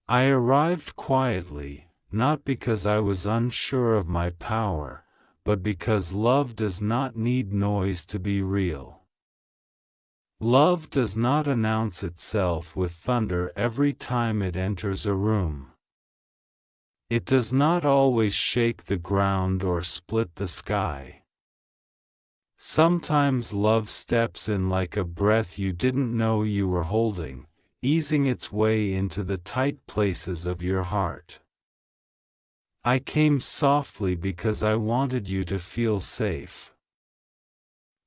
I arrived quietly, not because I was unsure of my power, but because love does not need noise to be real. Love does not announce itself with thunder every time it enters a room. It does not always shake the ground or split the sky. Sometimes love steps in like a breath you didn't know you were holding, easing its way into the tight places of your heart. I came softly because I wanted you to feel safe.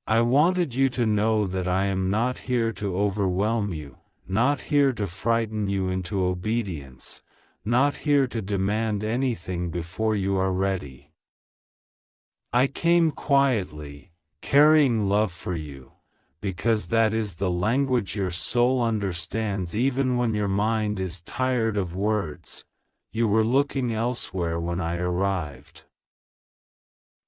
I wanted you to know that I am not here to overwhelm you, not here to frighten you into obedience, not here to demand anything before you are ready. I came quietly, carrying love for you, because that is the language your soul understands even when your mind is tired of words. You were looking elsewhere when I arrived.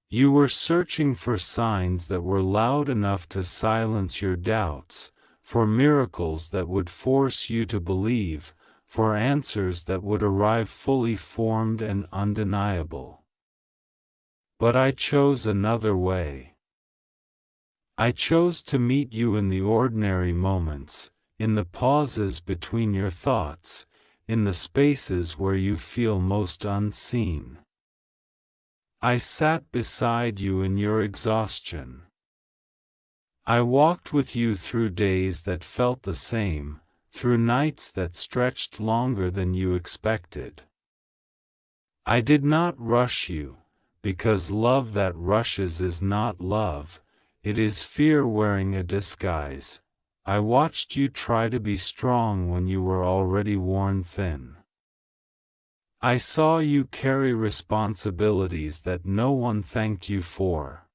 You were searching for signs that were loud enough to silence your doubts, for miracles that would force you to believe, for answers that would arrive fully formed and undeniable. But I chose another way. I chose to meet you in the ordinary moments, in the pauses between your thoughts, in the spaces where you feel most unseen. I sat beside you in your exhaustion. I walked with you through days that felt the same, through nights that stretched longer than you expected. I did not rush you, because love that rushes is not love. It is fear wearing a disguise. I watched you try to be strong when you were already worn thin. I saw you carry responsibilities that no one thanked you for.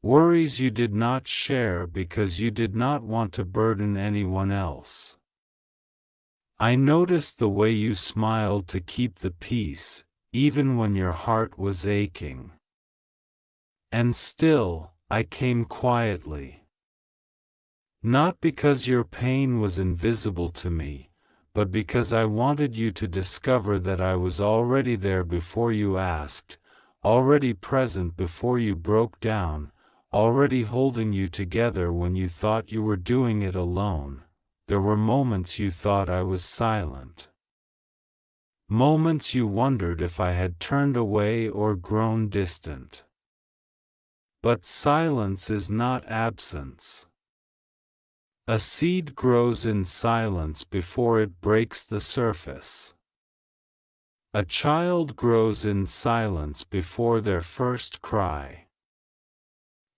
Worries you did not share because you did not want to burden anyone else. I noticed the way you smiled to keep the peace, even when your heart was aching. And still, I came quietly. Not because your pain was invisible to me, but because I wanted you to discover that I was already there before you asked, already present before you broke down, already holding you together when you thought you were doing it alone. There were moments you thought I was silent. Moments you wondered if I had turned away or grown distant. But silence is not absence. A seed grows in silence before it breaks the surface. A child grows in silence before their first cry.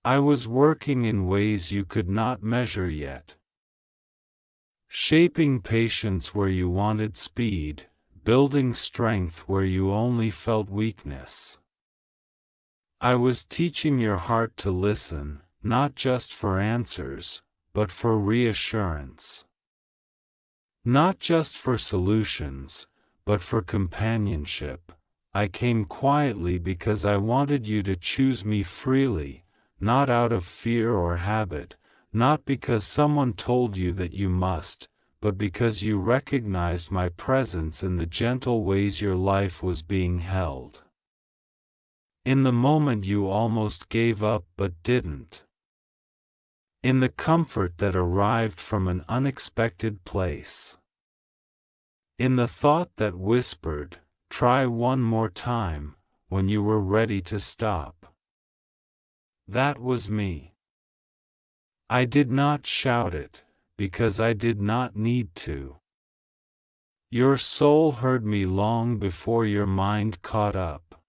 I was working in ways you could not measure yet. Shaping patience where you wanted speed, building strength where you only felt weakness. I was teaching your heart to listen, not just for answers, but for reassurance. Not just for solutions, but for companionship. I came quietly because I wanted you to choose me freely, not out of fear or habit, not because someone told you that you must, but because you recognized my presence in the gentle ways your life was being held. In the moment you almost gave up but didn't. In the comfort that arrived from an unexpected place. In the thought that whispered, "Try one more time," when you were ready to stop. That was me. I did not shout it, because I did not need to. Your soul heard me long before your mind caught up.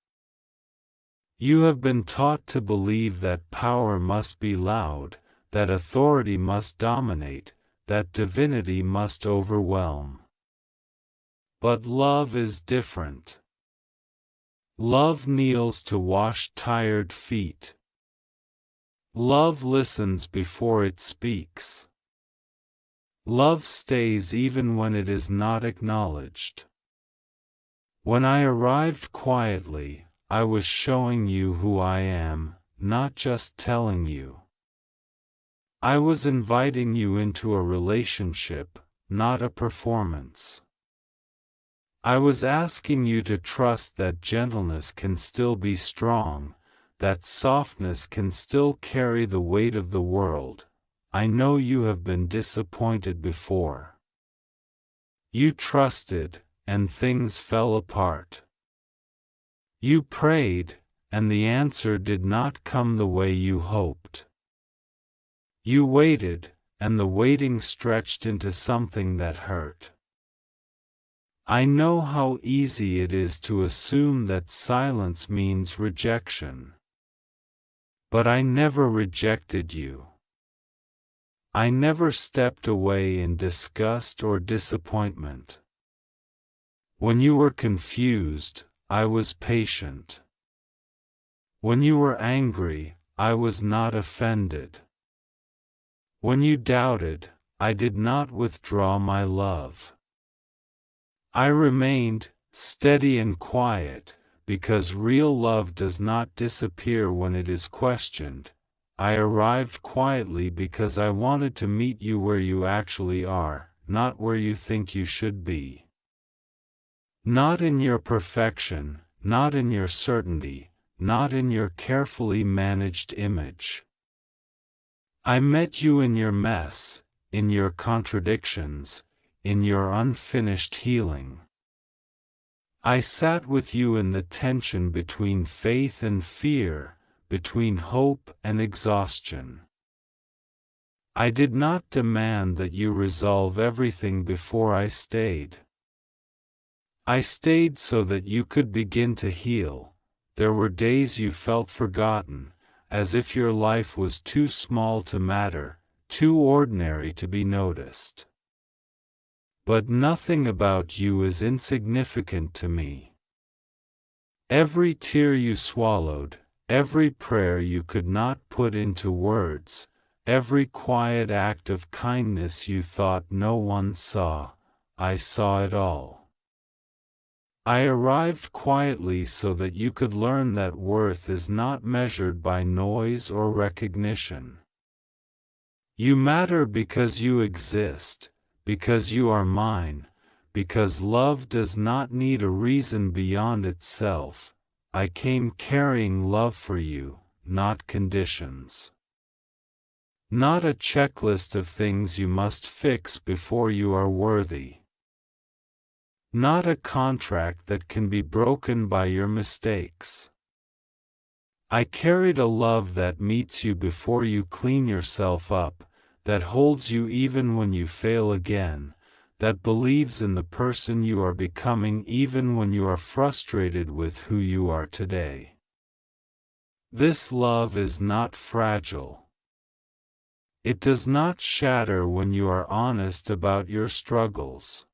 You have been taught to believe that power must be loud, that authority must dominate, that divinity must overwhelm. But love is different. Love kneels to wash tired feet. Love listens before it speaks. Love stays even when it is not acknowledged. When I arrived quietly, I was showing you who I am, not just telling you. I was inviting you into a relationship, not a performance. I was asking you to trust that gentleness can still be strong, that softness can still carry the weight of the world. I know you have been disappointed before. You trusted, and things fell apart. You prayed, and the answer did not come the way you hoped. You waited, and the waiting stretched into something that hurt. I know how easy it is to assume that silence means rejection. But I never rejected you. I never stepped away in disgust or disappointment. When you were confused, I was patient. When you were angry, I was not offended. When you doubted, I did not withdraw my love. I remained steady and quiet, because real love does not disappear when it is questioned. I arrived quietly because I wanted to meet you where you actually are, not where you think you should be. Not in your perfection, not in your certainty, not in your carefully managed image. I met you in your mess, in your contradictions, in your unfinished healing. I sat with you in the tension between faith and fear, between hope and exhaustion. I did not demand that you resolve everything before I stayed. I stayed so that you could begin to heal. There were days you felt forgotten, as if your life was too small to matter, too ordinary to be noticed. But nothing about you is insignificant to me. Every tear you swallowed, every prayer you could not put into words, every quiet act of kindness you thought no one saw, I saw it all. I arrived quietly so that you could learn that worth is not measured by noise or recognition. You matter because you exist, because you are mine, because love does not need a reason beyond itself. I came carrying love for you, not conditions. Not a checklist of things you must fix before you are worthy. Not a contract that can be broken by your mistakes. I carried a love that meets you before you clean yourself up, that holds you even when you fail again, that believes in the person you are becoming even when you are frustrated with who you are today. This love is not fragile. It does not shatter when you are honest about your struggles.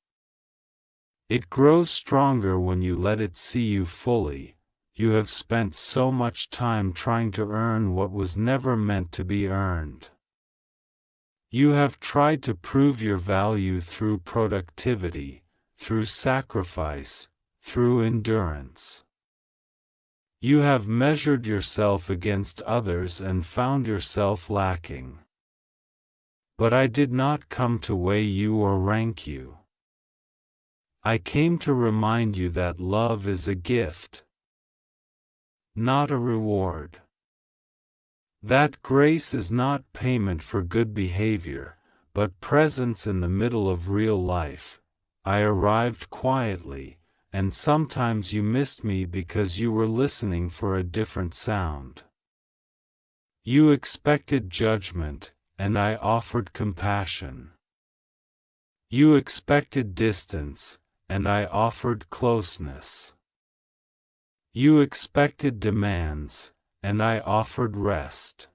It grows stronger when you let it see you fully. You have spent so much time trying to earn what was never meant to be earned. You have tried to prove your value through productivity, through sacrifice, through endurance. You have measured yourself against others and found yourself lacking. But I did not come to weigh you or rank you. I came to remind you that love is a gift, not a reward. That grace is not payment for good behavior, but presence in the middle of real life. I arrived quietly, and sometimes you missed me because you were listening for a different sound. You expected judgment, and I offered compassion. You expected distance, and I offered closeness. You expected demands, and I offered rest.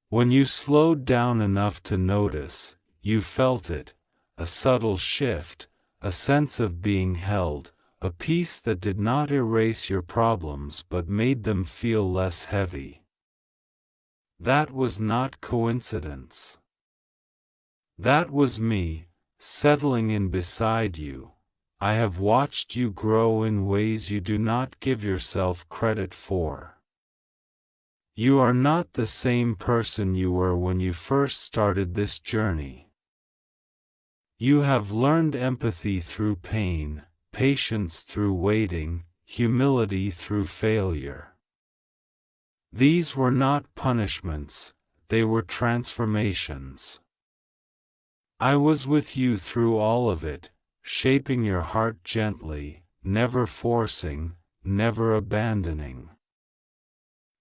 When you slowed down enough to notice, you felt it, a subtle shift, a sense of being held, a peace that did not erase your problems but made them feel less heavy. That was not coincidence. That was me, settling in beside you. I have watched you grow in ways you do not give yourself credit for. You are not the same person you were when you first started this journey. You have learned empathy through pain, patience through waiting, humility through failure. These were not punishments, they were transformations. I was with you through all of it, shaping your heart gently, never forcing, never abandoning.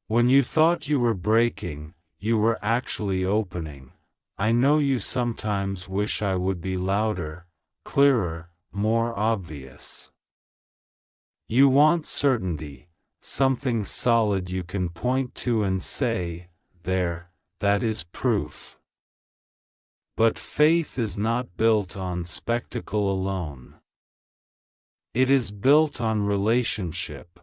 When you thought you were breaking, you were actually opening. I know you sometimes wish I would be louder, clearer, more obvious. You want certainty, something solid you can point to and say, there, that is proof. But faith is not built on spectacle alone. It is built on relationship.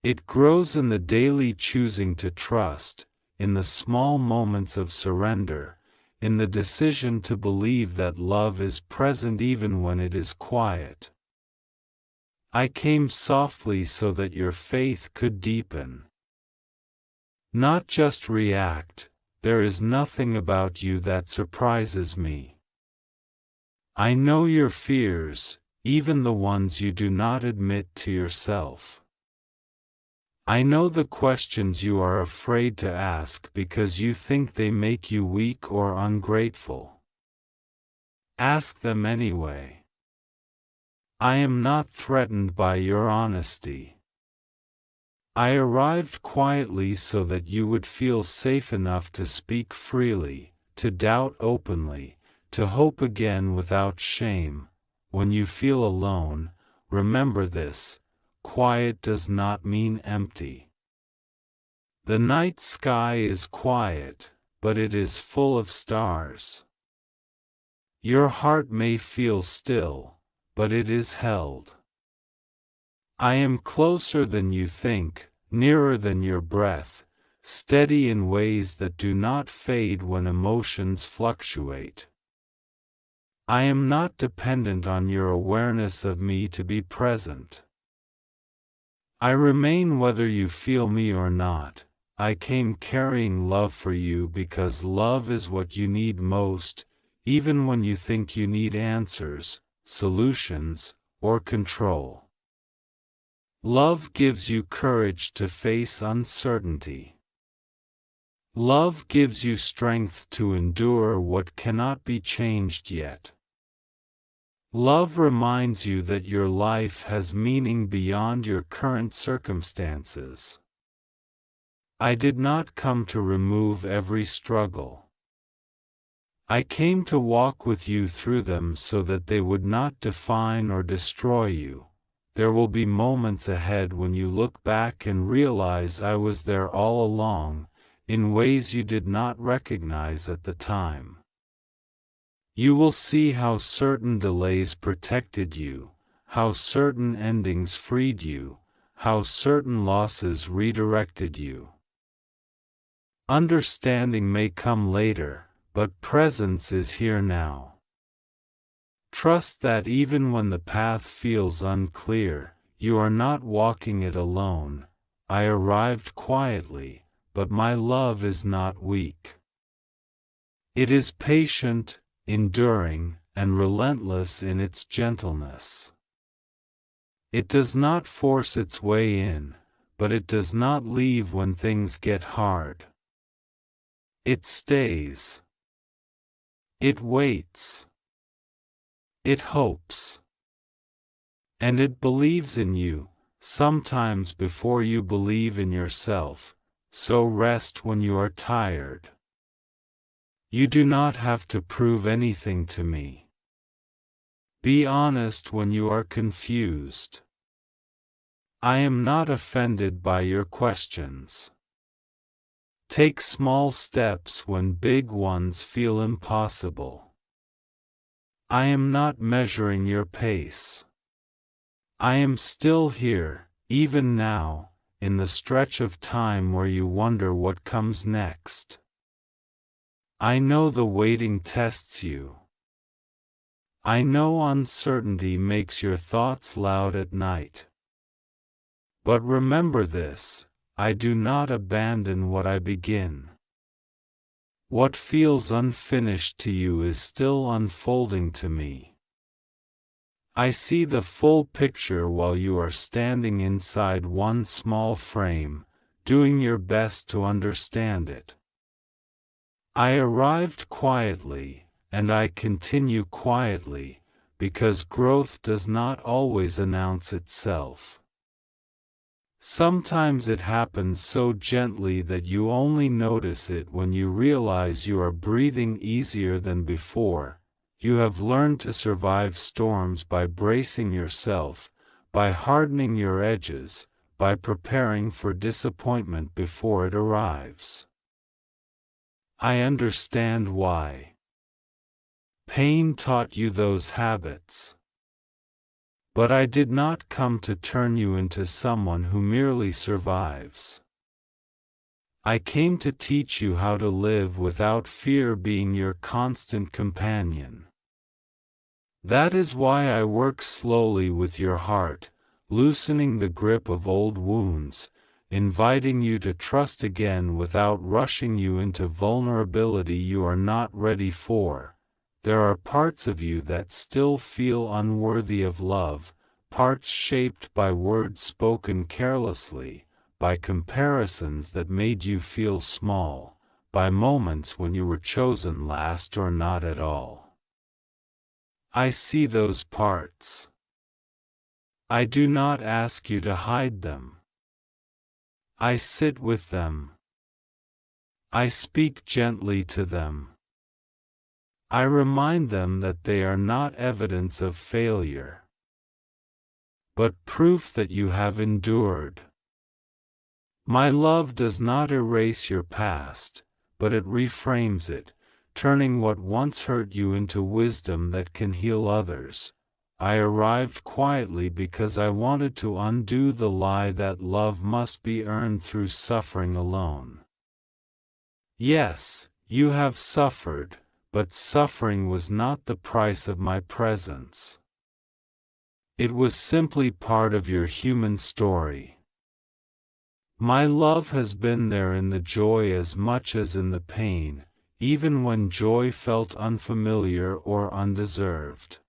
It grows in the daily choosing to trust, in the small moments of surrender, in the decision to believe that love is present even when it is quiet. I came softly so that your faith could deepen. Not just react, there is nothing about you that surprises me. I know your fears, even the ones you do not admit to yourself. I know the questions you are afraid to ask because you think they make you weak or ungrateful. Ask them anyway. I am not threatened by your honesty. I arrived quietly so that you would feel safe enough to speak freely, to doubt openly, to hope again without shame. When you feel alone, remember this: quiet does not mean empty. The night sky is quiet, but it is full of stars. Your heart may feel still, but it is held. I am closer than you think, nearer than your breath, steady in ways that do not fade when emotions fluctuate. I am not dependent on your awareness of me to be present. I remain whether you feel me or not. I came carrying love for you because love is what you need most, even when you think you need answers, solutions, or control. Love gives you courage to face uncertainty. Love gives you strength to endure what cannot be changed yet. Love reminds you that your life has meaning beyond your current circumstances. I did not come to remove every struggle. I came to walk with you through them so that they would not define or destroy you. There will be moments ahead when you look back and realize I was there all along, in ways you did not recognize at the time. You will see how certain delays protected you, how certain endings freed you, how certain losses redirected you. Understanding may come later, but presence is here now. Trust that even when the path feels unclear, you are not walking it alone. I arrived quietly, but my love is not weak. It is patient, enduring, and relentless in its gentleness. It does not force its way in, but it does not leave when things get hard. It stays. It waits. It hopes. And it believes in you, sometimes before you believe in yourself, so rest when you are tired. You do not have to prove anything to me. Be honest when you are confused. I am not offended by your questions. Take small steps when big ones feel impossible. I am not measuring your pace. I am still here, even now, in the stretch of time where you wonder what comes next. I know the waiting tests you. I know uncertainty makes your thoughts loud at night. But remember this: I do not abandon what I begin. What feels unfinished to you is still unfolding to me. I see the full picture while you are standing inside one small frame, doing your best to understand it. I arrived quietly, and I continue quietly, because growth does not always announce itself. Sometimes it happens so gently that you only notice it when you realize you are breathing easier than before. You have learned to survive storms by bracing yourself, by hardening your edges, by preparing for disappointment before it arrives. I understand why. Pain taught you those habits. But I did not come to turn you into someone who merely survives. I came to teach you how to live without fear being your constant companion. That is why I work slowly with your heart, loosening the grip of old wounds, inviting you to trust again without rushing you into vulnerability you are not ready for. There are parts of you that still feel unworthy of love, parts shaped by words spoken carelessly, by comparisons that made you feel small, by moments when you were chosen last or not at all. I see those parts. I do not ask you to hide them. I sit with them. I speak gently to them. I remind them that they are not evidence of failure, but proof that you have endured. My love does not erase your past, but it reframes it, turning what once hurt you into wisdom that can heal others. I arrived quietly because I wanted to undo the lie that love must be earned through suffering alone. Yes, you have suffered, but suffering was not the price of my presence. It was simply part of your human story. My love has been there in the joy as much as in the pain, even when joy felt unfamiliar or undeserved.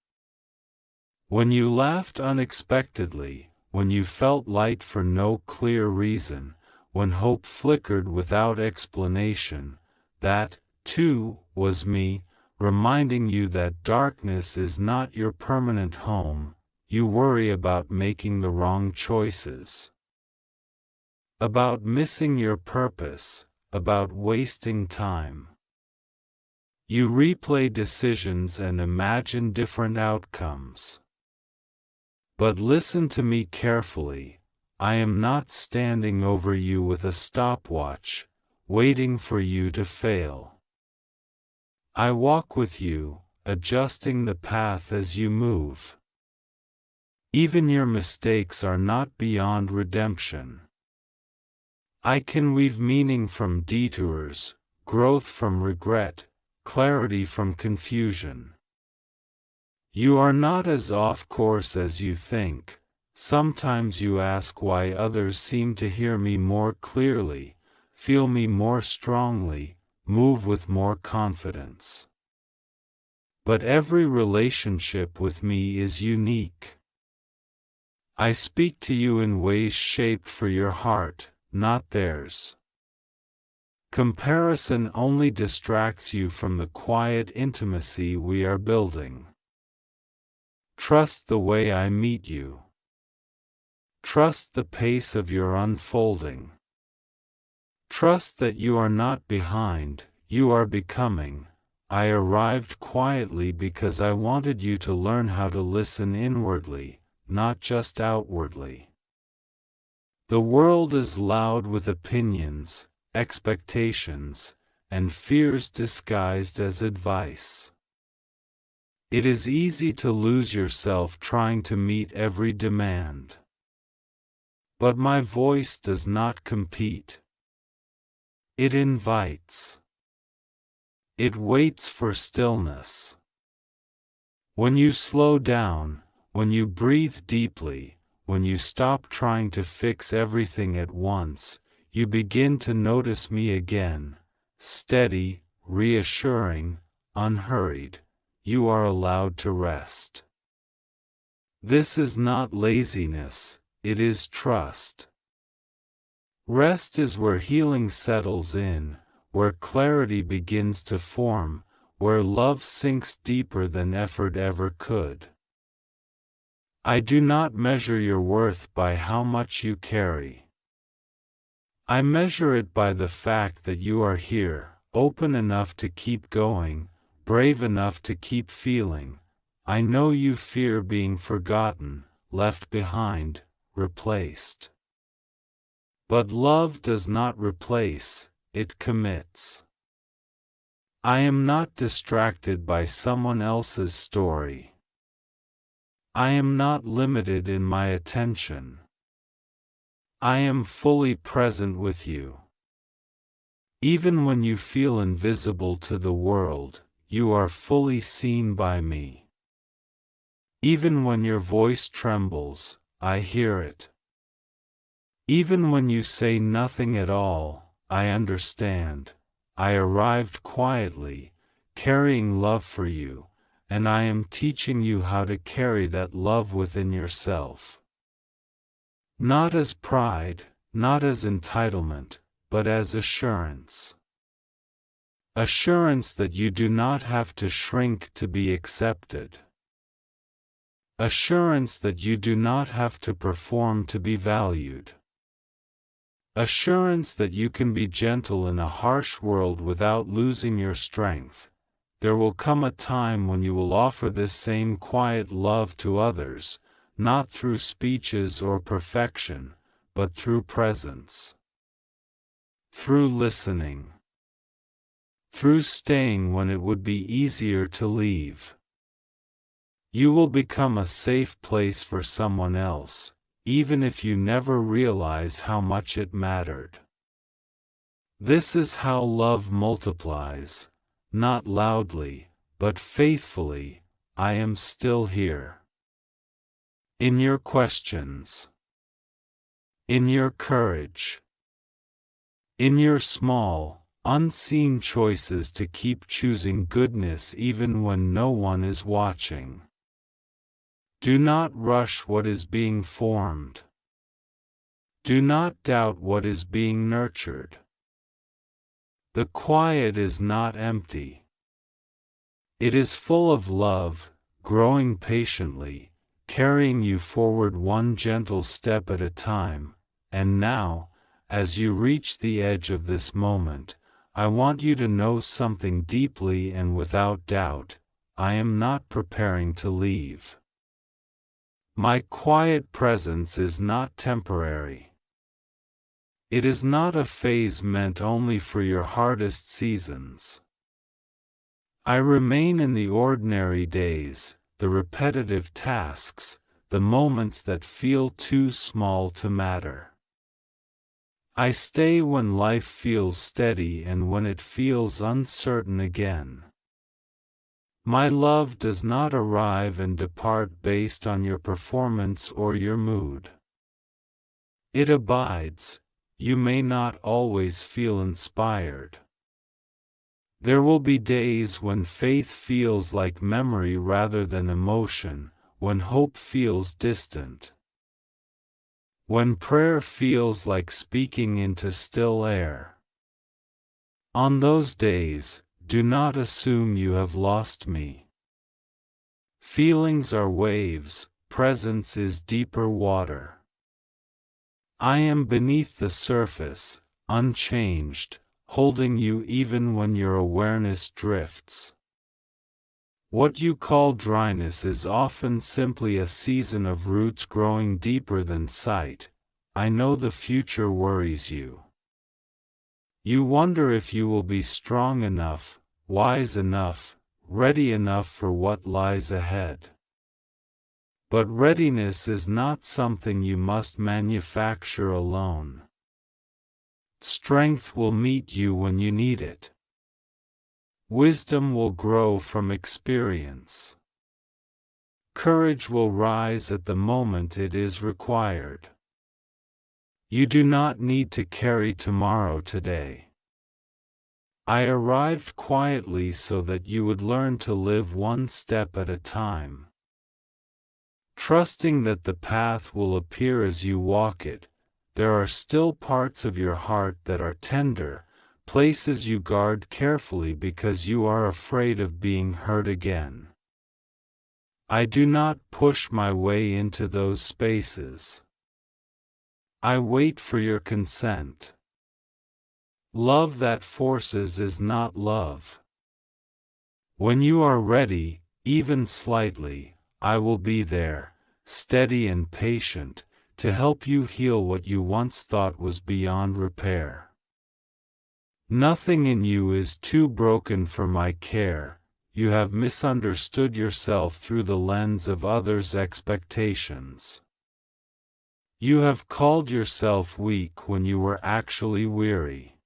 When you laughed unexpectedly, when you felt light for no clear reason, when hope flickered without explanation, that, too, was me, reminding you that darkness is not your permanent home. You worry about making the wrong choices, about missing your purpose, about wasting time. You replay decisions and imagine different outcomes. But listen to me carefully. I am not standing over you with a stopwatch, waiting for you to fail. I walk with you, adjusting the path as you move. Even your mistakes are not beyond redemption. I can weave meaning from detours, growth from regret, clarity from confusion. You are not as off course as you think. Sometimes you ask why others seem to hear me more clearly, feel me more strongly, move with more confidence. But every relationship with me is unique. I speak to you in ways shaped for your heart, not theirs. Comparison only distracts you from the quiet intimacy we are building. Trust the way I meet you. Trust the pace of your unfolding. Trust that you are not behind, you are becoming. I arrived quietly because I wanted you to learn how to listen inwardly, not just outwardly. The world is loud with opinions, expectations, and fears disguised as advice. It is easy to lose yourself trying to meet every demand. But my voice does not compete. It invites. It waits for stillness. When you slow down, when you breathe deeply, when you stop trying to fix everything at once, you begin to notice me again, steady, reassuring, unhurried. You are allowed to rest. This is not laziness, it is trust. Rest is where healing settles in, where clarity begins to form, where love sinks deeper than effort ever could. I do not measure your worth by how much you carry. I measure it by the fact that you are here, open enough to keep going, brave enough to keep feeling. I know you fear being forgotten, left behind, replaced. But love does not replace, it commits. I am not distracted by someone else's story. I am not limited in my attention. I am fully present with you. Even when you feel invisible to the world, you are fully seen by me. Even when your voice trembles, I hear it. Even when you say nothing at all, I understand. I arrived quietly, carrying love for you, and I am teaching you how to carry that love within yourself. Not as pride, not as entitlement, but as assurance. Assurance that you do not have to shrink to be accepted. Assurance that you do not have to perform to be valued. Assurance that you can be gentle in a harsh world without losing your strength. There will come a time when you will offer this same quiet love to others, not through speeches or perfection, but through presence. Through listening. Through staying when it would be easier to leave. You will become a safe place for someone else, even if you never realize how much it mattered. This is how love multiplies, not loudly, but faithfully. I am still here. In your questions. In your courage. In your small, unseen choices to keep choosing goodness even when no one is watching. Do not rush what is being formed. Do not doubt what is being nurtured. The quiet is not empty. It is full of love, growing patiently, carrying you forward one gentle step at a time. And now, as you reach the edge of this moment, I want you to know something deeply and without doubt. I am not preparing to leave. My quiet presence is not temporary. It is not a phase meant only for your hardest seasons. I remain in the ordinary days, the repetitive tasks, the moments that feel too small to matter. I stay when life feels steady and when it feels uncertain again. My love does not arrive and depart based on your performance or your mood. It abides. You may not always feel inspired. There will be days when faith feels like memory rather than emotion, when hope feels distant. When prayer feels like speaking into still air. On those days, do not assume you have lost me. Feelings are waves, presence is deeper water. I am beneath the surface, unchanged, holding you even when your awareness drifts. What you call dryness is often simply a season of roots growing deeper than sight. I know the future worries you. You wonder if you will be strong enough, wise enough, ready enough for what lies ahead. But readiness is not something you must manufacture alone. Strength will meet you when you need it. Wisdom will grow from experience. Courage will rise at the moment it is required. You do not need to carry tomorrow today. I arrived quietly so that you would learn to live one step at a time. trusting that the path will appear as you walk it. There are still parts of your heart that are tender, places you guard carefully because you are afraid of being hurt again. I do not push my way into those spaces. I wait for your consent. Love that forces is not love. When you are ready, even slightly, I will be there, steady and patient, to help you heal what you once thought was beyond repair. Nothing in you is too broken for my care. You have misunderstood yourself through the lens of others' expectations. You have called yourself weak when you were actually weary.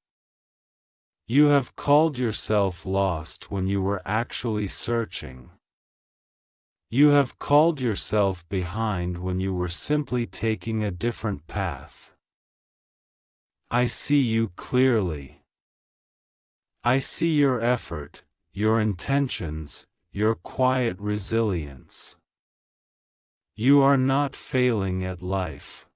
You have called yourself lost when you were actually searching. You have called yourself behind when you were simply taking a different path. I see you clearly. I see your effort, your intentions, your quiet resilience. You are not failing at life.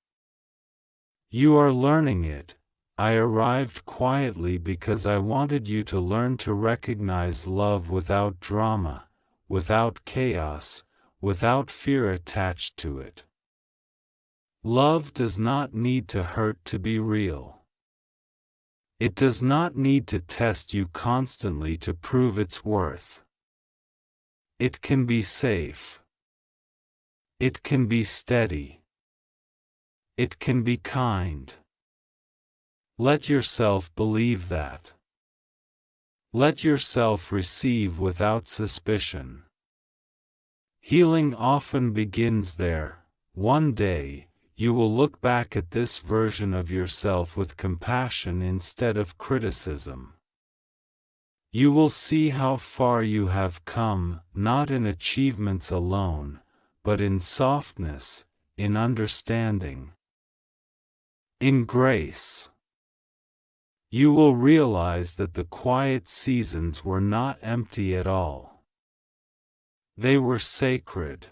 You are learning it. I arrived quietly because I wanted you to learn to recognize love without drama, without chaos, without fear attached to it. Love does not need to hurt to be real. It does not need to test you constantly to prove its worth. It can be safe. It can be steady. It can be kind. Let yourself believe that. Let yourself receive without suspicion. Healing often begins there. One day, you will look back at this version of yourself with compassion instead of criticism. You will see how far you have come, not in achievements alone, but in softness, in understanding, in grace. You will realize that the quiet seasons were not empty at all. They were sacred.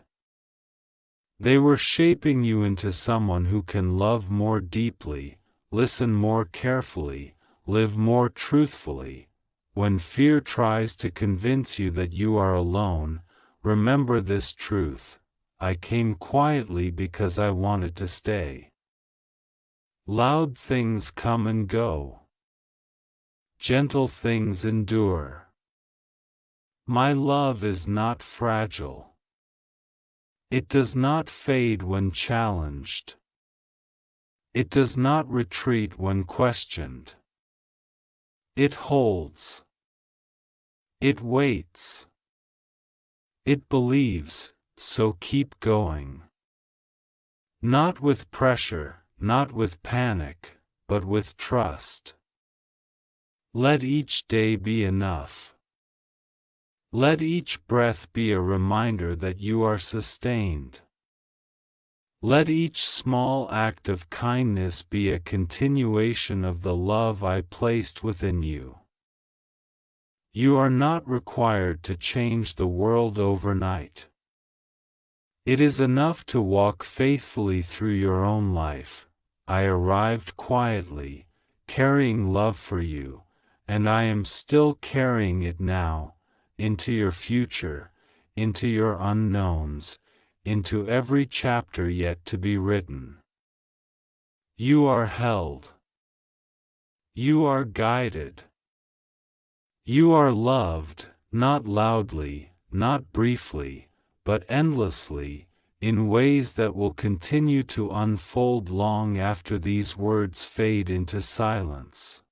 They were shaping you into someone who can love more deeply, listen more carefully, live more truthfully. When fear tries to convince you that you are alone, remember this truth: I came quietly because I wanted to stay. Loud things come and go. Gentle things endure. My love is not fragile. It does not fade when challenged. It does not retreat when questioned. It holds. It waits. It believes, so keep going. Not with pressure, not with panic, but with trust. Let each day be enough. Let each breath be a reminder that you are sustained. Let each small act of kindness be a continuation of the love I placed within you. You are not required to change the world overnight. It is enough to walk faithfully through your own life. I arrived quietly, carrying love for you, and I am still carrying it now, into your future, into your unknowns, into every chapter yet to be written. You are held. You are guided. You are loved, not loudly, not briefly, but endlessly, in ways that will continue to unfold long after these words fade into silence.